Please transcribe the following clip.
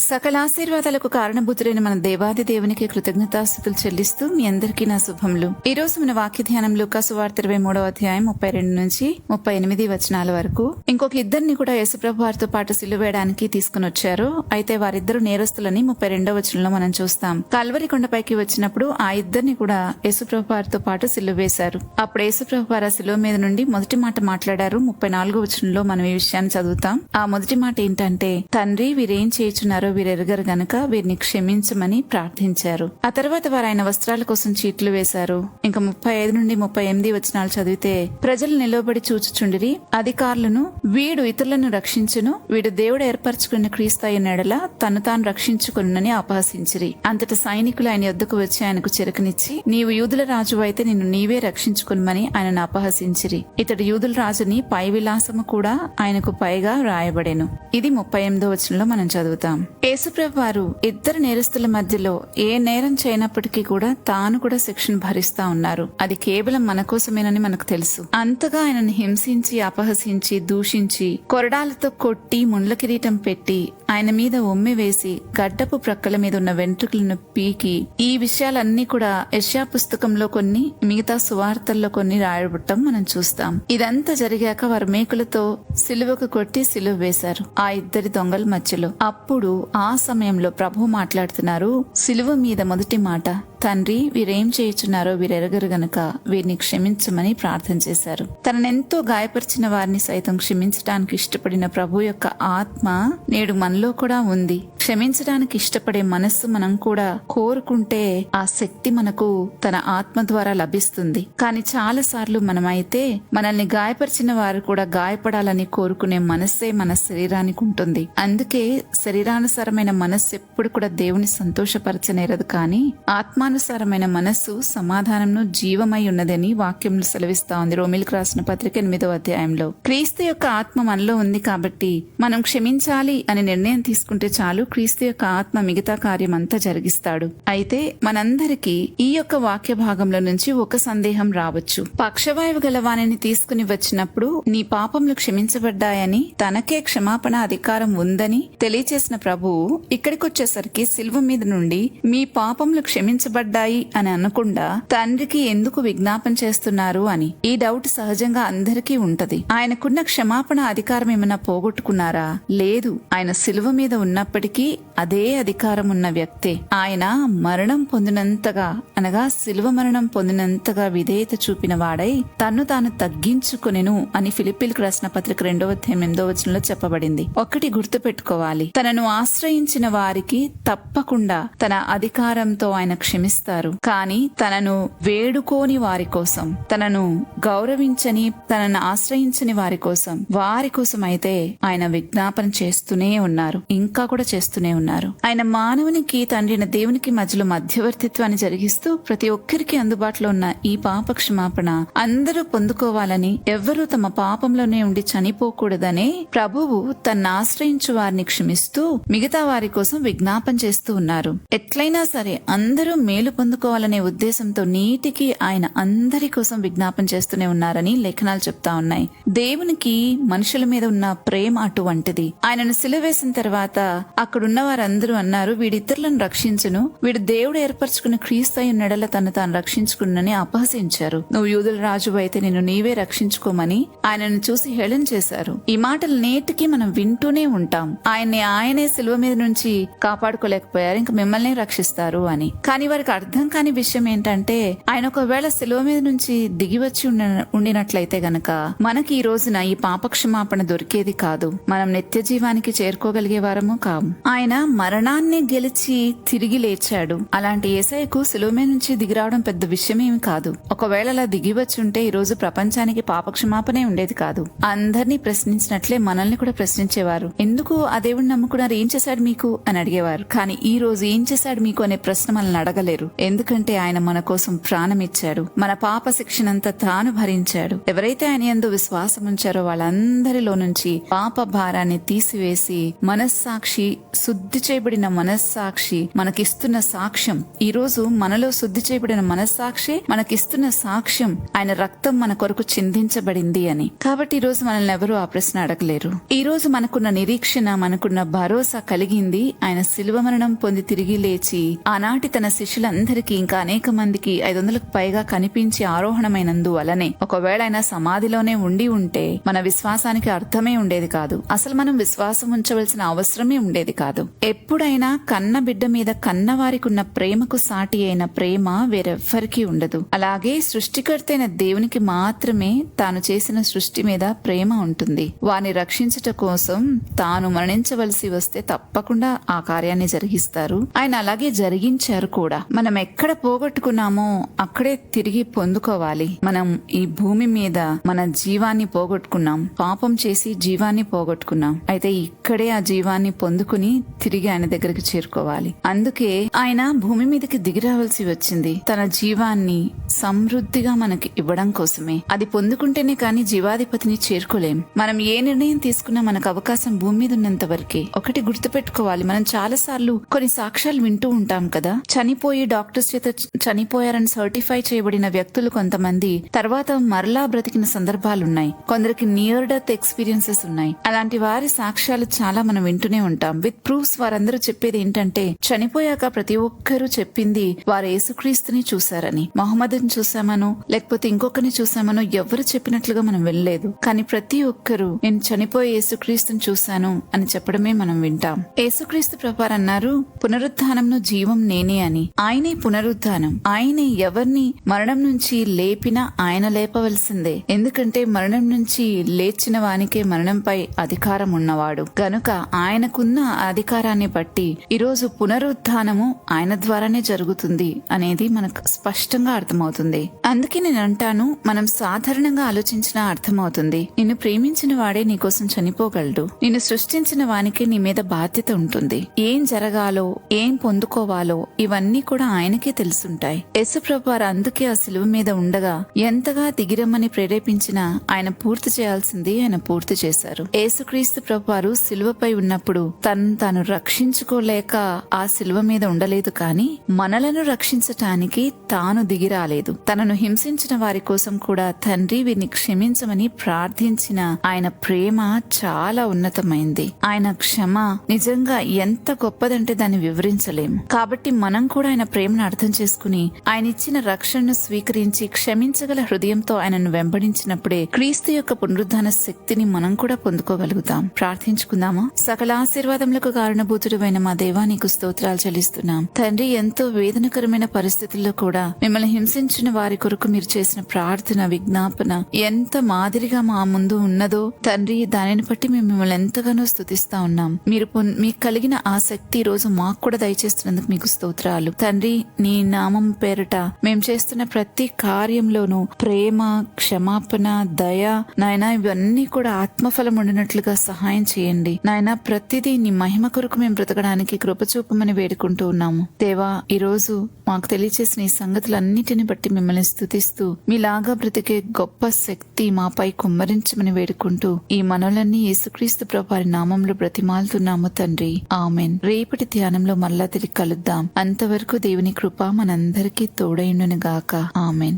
సకల ఆశీర్వాదాలకు కారణభూతులైన మన దేవాది దేవునికి కృతజ్ఞతాస్తుతులు చెల్లిస్తూ మీ అందరికీ నా శుభములు. ఈ రోజు మన వాక్య ధ్యానం లూకాసు వార్త 23వ అధ్యాయం 32 నుంచి 38 వచనాల వరకు. ఇంకొక ఇద్దరిని కూడా యేసుప్రభు వారితో పాటు సిలువ వేయడానికి తీసుకుని వచ్చారు. అయితే వారిద్దరు నేరస్తులని 32వ వచనంలో మనం చూస్తాం. కల్వరి కొండపైకి వచ్చినప్పుడు ఆ ఇద్దరిని కూడా యేసుప్రభు వారితో పాటు సిలువ వేశారు. అప్పుడు యేసుప్రభు వారు ఆ సిలువ మీద నుండి మొదటి మాట మాట్లాడారు. 34వ వచనంలో మనం ఈ విషయాన్ని చదువుతాం. ఆ మొదటి మాట ఏంటంటే, తండ్రి వీరేం చేయుచున్నారో వీరెరగరు గనక వీరిని క్షమించమని ప్రార్థించారు. ఆ తర్వాత వారు ఆయన వస్త్రాల కోసం చీట్లు వేశారు. ఇంకా 35 నుండి 38 వచనాలు చదివితే, ప్రజలు నిలవబడి చూచుచుండిరి. అధికారులను, వీడు ఇతరులను రక్షించును, వీడు దేవుడు ఏర్పరచుకున్న క్రీస్తు అయిన ఎడల తను తాను రక్షించుకున్నని అపహసించిరి. అంతట సైనికులు ఆయన యొద్దకు వచ్చి ఆయనకు చిరకనిచ్చి, నీవు యూదుల రాజు అయితే నిన్ను నీవే రక్షించుకున్నమని ఆయనను అపహసించిరి. ఇతడు యూదుల రాజుని పై విలాసము కూడా ఆయనకు పైగా రాయబడెను. ఇది 38వ వచనంలో మనం చదువుతాం. యేసుప్రభు వారు ఇద్దరు నేరస్తుల మధ్యలో ఏ నేరం చేయనప్పటికీ కూడా తాను కూడా శిక్షను భరిస్తా ఉన్నారు. అది కేవలం మన కోసమేనని మనకు తెలుసు. అంతగా ఆయనను హింసించి, అపహసించి, దూషించి, కొరడాలతో కొట్టి, ముండ్ల కిరీటం పెట్టి, ఆయన మీద ఉమ్మి వేసి, గడ్డపు ప్రక్కల మీద ఉన్న వెంట్రుకలను పీకి, ఈ విషయాలన్నీ కూడా యెషయా పుస్తకంలో కొన్ని, మిగతా సువార్తల్లో కొన్ని రాయబడటం మనం చూస్తాం. ఇదంతా జరిగాక వారు మేకులతో సిలువకు కొట్టి సిలువ వేశారు ఆ ఇద్దరి దొంగల మధ్యలో. అప్పుడు ఆ సమయంలో ప్రభు మాట్లాడుతున్నారు. సిలువ మీద మొదటి మాట, తండ్రి వీరేం చేయుచున్నారో వీరెరగరు గనుక వీరిని క్షమించమని ప్రార్థన చేశారు. తననెంతో గాయపరిచిన వారిని సైతం క్షమించడానికి ఇష్టపడిన ప్రభు యొక్క ఆత్మ నేడు మనలో కూడా ఉంది. క్షమించడానికి ఇష్టపడే మనస్సు మనం కూడా కోరుకుంటే ఆ శక్తి మనకు తన ఆత్మ ద్వారా లభిస్తుంది. కానీ చాలా సార్లు మనమైతే మనల్ని గాయపరిచిన వారు కూడా గాయపడాలని కోరుకునే మనస్సే మన శరీరానికి ఉంటుంది. అందుకే శరీరానుసారమైన మనస్సు ఎప్పుడు కూడా దేవుని సంతోషపరచనేరదు. కానీ ఆత్మానుసారమైన మనస్సు సమాధానంను జీవమై ఉన్నదని వాక్యంలో సెలవిస్తా ఉంది. రోమిలకు రాసిన పత్రిక 8వ అధ్యాయంలో. క్రీస్తు యొక్క ఆత్మ మనలో ఉంది కాబట్టి మనం క్షమించాలి అని నిర్ణయం తీసుకుంటే చాలు, క్రీస్తు యొక్క ఆత్మ మిగతా కార్యం అంతా జరిగిస్తాడు. అయితే మనందరికీ ఈ యొక్క వాక్య భాగంలో నుంచి ఒక సందేహం రావచ్చు. పక్షవాయువు గల వానిని తీసుకుని వచ్చినప్పుడు నీ పాపములు క్షమించబడ్డాయని, తనకే క్షమాపణ అధికారం ఉందని తెలియచేసిన ప్రభువు ఇక్కడికి వచ్చేసరికి సిలువ మీద నుండి మీ పాపములు క్షమించబడ్డాయి అని అనకుండా తండ్రికి ఎందుకు విజ్ఞాపన చేస్తున్నారు అని. ఈ డౌట్ సహజంగా అందరికీ ఉంటది. ఆయనకున్న క్షమాపణ అధికారం ఏమైనా పోగొట్టుకున్నారా? లేదు. ఆయన సిలువ మీద ఉన్నప్పటికీ అదే అధికారం ఉన్న వ్యక్తే. ఆయన మరణం పొందినంతగా, అనగా సిలువ మరణం పొందినంతగా విధేయత చూపిన వాడై తన్ను తాను తగ్గించుకొనెను అని ఫిలిప్పీలకు రాసిన పత్రిక 2వ అధ్యాయం 8వ వచనంలో చెప్పబడింది. ఒకటి గుర్తు పెట్టుకోవాలి, తనను ఆశ్రయించిన వారికి తప్పకుండా తన అధికారంతో ఆయన క్షమిస్తారు. కానీ తనను వేడుకోని వారి కోసం, తనను గౌరవించని, తనను ఆశ్రయించని వారి కోసం అయితే ఆయన విజ్ఞాపన చేస్తూనే ఉన్నారు. ఇంకా కూడా చేస్తూనే ఉన్నారు. ఆయన మానవునికి, తండ్రిన దేవునికి మధ్యలో మధ్యవర్తిత్వాన్ని జరిగిస్తూ ప్రతి ఒక్కరికి అందుబాటులో ఉన్న ఈ పాప క్షమాపణ అందరూ పొందుకోవాలని, ఎవ్వరూ తమ పాపంలోనే ఉండి చనిపోకూడదనే ప్రభువు తన ఆశ్రయించు వారిని క్షమిస్తూ మిగతా వారి కోసం విజ్ఞాపన చేస్తూ ఉన్నారు. ఎట్లయినా సరే అందరూ మేలు పొందుకోవాలనే ఉద్దేశంతో నీటికి ఆయన అందరి కోసం విజ్ఞాపన చేస్తూనే ఉన్నారని లేఖనాలు చెప్తా ఉన్నాయి. దేవునికి మనుషుల మీద ఉన్న ప్రేమ అటువంటిది. ఆయనను సిలువ వేసిన తర్వాత అక్కడున్న వారందరూ అన్నారు, వీడిద్దరులను రక్షించును, వీడు దేవుడు ఏర్పరచుకున్న క్రీస్తు అయిన ఎడల తను తాను రక్షించుకున్నని అపహసించారు. నువ్వు యూదుల రాజు అయితే నిన్ను నీవే రక్షించుకోమని ఆయనను చూసి హేళన చేశారు. ఈ మాటలు నేటికి మనం వింటూనే ఉంటాం. ఆయనే సిలువ మీద నుంచి కాపాడుకోలేకపోయారు, ఇంక మిమ్మల్ని రక్షిస్తారు అని. కానీ వారికి అర్థం కాని విషయం ఏంటంటే, ఆయన ఒకవేళ సిలువ మీద నుంచి దిగి వచ్చి ఉండినట్లయితే గనక మనకి ఈ రోజున ఈ పాపక్షమాపణ దొరికేది కాదు. మనం నిత్య జీవానికి చేరుకోగలిగే వారము కాము. ఆయన మరణాన్ని గెలిచి తిరిగి లేచాడు. అలాంటి యేసయ్యకు సిలువ మీద నుంచి దిగిరావడం పెద్ద విషయమేమి కాదు. ఒకవేళ అలా దిగి వచ్చి ఉంటే ఈ రోజు ప్రపంచానికి పాపక్షమాపణే ఉండేది కాదు. అందరినీ ప్రశ్నించినట్లే మనల్ని కూడా ప్రశ్నించేవారు. ఎందుకు ఆ దేవుడిని నమ్ముకున్నారు, ఏం చేశాడు మీకు అని అడిగేవారు. కానీ ఈ రోజు ఏం చేశాడు మీకు అనే ప్రశ్న మనల్ని అడగలేరు. ఎందుకంటే ఆయన మన కోసం ప్రాణం ఇచ్చాడు. మన పాప శిక్షనంతా తాను భరించాడు. ఎవరైతే ఆయన యందు విశ్వాసం ఉంచారో వాళ్ళందరిలో నుంచి పాప భారాన్ని తీసివేసి మనస్సాక్షి శుద్ధ శుద్ధి చేయబడిన మనస్సాక్షి మనకిస్తున్న సాక్ష్యం. ఈ రోజు మనలో శుద్ధి చేయబడిన మనస్సాక్షి మనకిస్తున్న సాక్ష్యం ఆయన రక్తం మన కొరకు చిందించబడింది అని. కాబట్టి ఈ రోజు మనల్ని ఎవరూ ఆ ప్రశ్న అడగలేరు. ఈ రోజు మనకున్న నిరీక్షణ, మనకున్న భరోసా కలిగింది ఆయన శిలువ మరణం పొంది తిరిగి లేచి ఆనాటి తన శిష్యులందరికీ ఇంకా అనేక మందికి 500కు పైగా కనిపించి ఆరోహణమైనందు వలనే. ఒకవేళ ఆయన సమాధిలోనే ఉండి ఉంటే మన విశ్వాసానికి అర్థమే ఉండేది కాదు. అసలు మనం విశ్వాసం ఉంచవలసిన అవసరమే ఉండేది కాదు. ఎప్పుడైనా కన్న బిడ్డ మీద కన్నవారికి ఉన్న ప్రేమకు సాటి అయిన ప్రేమ వేరెవ్వరికీ ఉండదు. అలాగే సృష్టికర్త అయిన దేవునికి మాత్రమే తాను చేసిన సృష్టి మీద ప్రేమ ఉంటుంది. వారిని రక్షించుట కోసం తాను మరణించవలసి వస్తే తప్పకుండా ఆ కార్యాన్ని జరిగిస్తారు. ఆయన అలాగే జరిగించారు కూడా. మనం ఎక్కడ పోగొట్టుకున్నామో అక్కడే తిరిగి పొందుకోవాలి. మనం ఈ భూమి మీద మన జీవాన్ని పోగొట్టుకున్నాం, పాపం చేసి జీవాన్ని పోగొట్టుకున్నాం. అయితే ఇక్కడే ఆ జీవాన్ని పొందుకుని తిరిగి ఆయన దగ్గరికి చేరుకోవాలి. అందుకే ఆయన భూమి మీదకి దిగిరావాల్సి వచ్చింది, తన జీవాన్ని సమృద్ధిగా మనకి ఇవ్వడం కోసమే. అది పొందుకుంటేనే కానీ జీవాధిపతిని చేరుకోలేం. మనం ఏ నిర్ణయం తీసుకున్నా మనకు అవకాశం భూమి మీద ఉన్నంత వరకే. ఒకటి గుర్తుపెట్టుకోవాలి, మనం చాలా సార్లు కొన్ని సాక్ష్యాలు వింటూ ఉంటాం కదా, చనిపోయి డాక్టర్స్ చేత చనిపోయారని సర్టిఫై చేయబడిన వ్యక్తులు కొంతమంది తర్వాత మరలా బ్రతికిన సందర్భాలున్నాయి. కొందరికి నియర్ డెత్ ఎక్స్పీరియన్సెస్ ఉన్నాయి. అలాంటి వారి సాక్ష్యాలు చాలా మనం వింటూనే ఉంటాం. విత్ ప్రూఫ్స్ వారందరూ చెప్పేది ఏంటంటే, చనిపోయాక ప్రతి ఒక్కరూ చెప్పింది వారు యేసుక్రీస్తుని చూశారని. మహమ్మద్ని చూసామనో లేకపోతే ఇంకొకరిని చూసామనో ఎవరు చెప్పినట్లుగా మనం వెళ్ళలేదు. కానీ ప్రతి ఒక్కరూ నేను చనిపోయే యేసుక్రీస్తుని చూశాను అని చెప్పడమే మనం వింటాం. యేసుక్రీస్తు ప్రభువారు అన్నారు, పునరుత్థానంను జీవం నేనే అని. ఆయనే పునరుత్థానం. ఆయనే ఎవరిని మరణం నుంచి లేపినా ఆయన లేపవలసిందే. ఎందుకంటే మరణం నుంచి లేచిన వానికే మరణంపై అధికారం ఉన్నవాడు గనుక ఆయనకున్న అధికారాన్ని బట్టి ఈరోజు పునరుత్థానము ఆయన ద్వారానే జరుగుతుంది అనేది మనకు స్పష్టంగా అర్థమవుతుంది. అందుకే నేను అంటాను, మనం సాధారణంగా ఆలోచించినా అర్థమవుతుంది. నిన్ను ప్రేమించిన వాడే నీకోసం చనిపోగలడు. నిన్ను సృష్టించిన వానికే నీ మీద బాధ్యత ఉంటుంది. ఏం జరగాలో, ఏం పొందుకోవాలో ఇవన్నీ కూడా ఆయనకే తెలుసుంటాయి. యేసుప్రభు వారు అందుకే ఆ శిలువ మీద ఉండగా ఎంతగా దిగిరమ్మని ప్రేరేపించినా ఆయన పూర్తి చేయాల్సింది ఆయన పూర్తి చేశారు. యేసుక్రీస్తు ప్రభు వారు శిలువపై ఉన్నప్పుడు తాను రక్షించుకోలేక ఆ శిలువ మీద ఉండలేదు, కానీ మనలను రక్షించటానికి తాను దిగిరాలేదు. తనను హింసించిన వారి కోసం కూడా తండ్రి వీరిని క్షమించమని ప్రార్థించిన ఆయన ప్రేమ చాలా ఉన్నతమైంది. ఆయన క్షమ నిజంగా ఎంత గొప్పదంటే దాన్ని వివరించలేము. కాబట్టి మనం కూడా ఆయన ప్రేమను అర్థం చేసుకుని ఆయన ఇచ్చిన రక్షణను స్వీకరించి క్షమించగల హృదయంతో ఆయనను వెంబడించినప్పుడే క్రీస్తు యొక్క పునరుద్ధాన శక్తిని మనం కూడా పొందుకోగలుగుతాం. ప్రార్థించుకుందామా? సకల ఆశీర్వాదములకు కారణభూతుడైన మా దేవా, నీకు స్తోత్రాలు చెల్లిస్తున్నాం. తండ్రి, ఎంతో వేదనకరమైన పరిస్థితుల్లో కూడా మిమ్మల్ని హింసించిన వారి కొరకు మీరు చేసిన ప్రార్థన, విజ్ఞాపన ఎంత మాదిరిగా మా ముందు ఉన్నదో తండ్రి, దానిని బట్టి మేము మిమ్మల్ని ఎంతగానో స్తుతిస్తా ఉన్నాం. మీకు కలిగిన ఆ శక్తి ఈ రోజు మాకు కూడా దయచేస్తున్నందుకు మీకు స్తోత్రాలు తండ్రి. నీ నామం పేరిట మేము చేస్తున్న ప్రతి కార్యంలోనూ ప్రేమ, క్షమాపణ, దయ నాయనా ఇవన్నీ కూడా ఆత్మఫలం ఉండినట్లుగా సహాయం చేయండి నాయనా. ప్రతిదీ నీ మహిమ కొరకు మేము బ్రతకడానికి కృప చూపమని వేడుకుంటూ ఉన్నాము దేవా. ఈ రోజు మాకు తెలియచేసిన ఈ సంగతులన్నిటిని బట్టి మిమ్మల్ని స్తుతిస్తూ మీలాగా బ్రతికే గొప్ప శక్తి మాపై కుమ్మరించమని వేడుకుంటూ ఈ మనోలన్నీ యేసుక్రీస్తు ప్రభువారి నామంలో బ్రతిమాలుతున్నాము తండ్రి. ఆమెన్. రేపటి ధ్యానంలో మళ్ళా తిరిగి కలుద్దాం. అంతవరకు దేవుని కృప మనందరికీ తోడైండును గాక. ఆమెన్.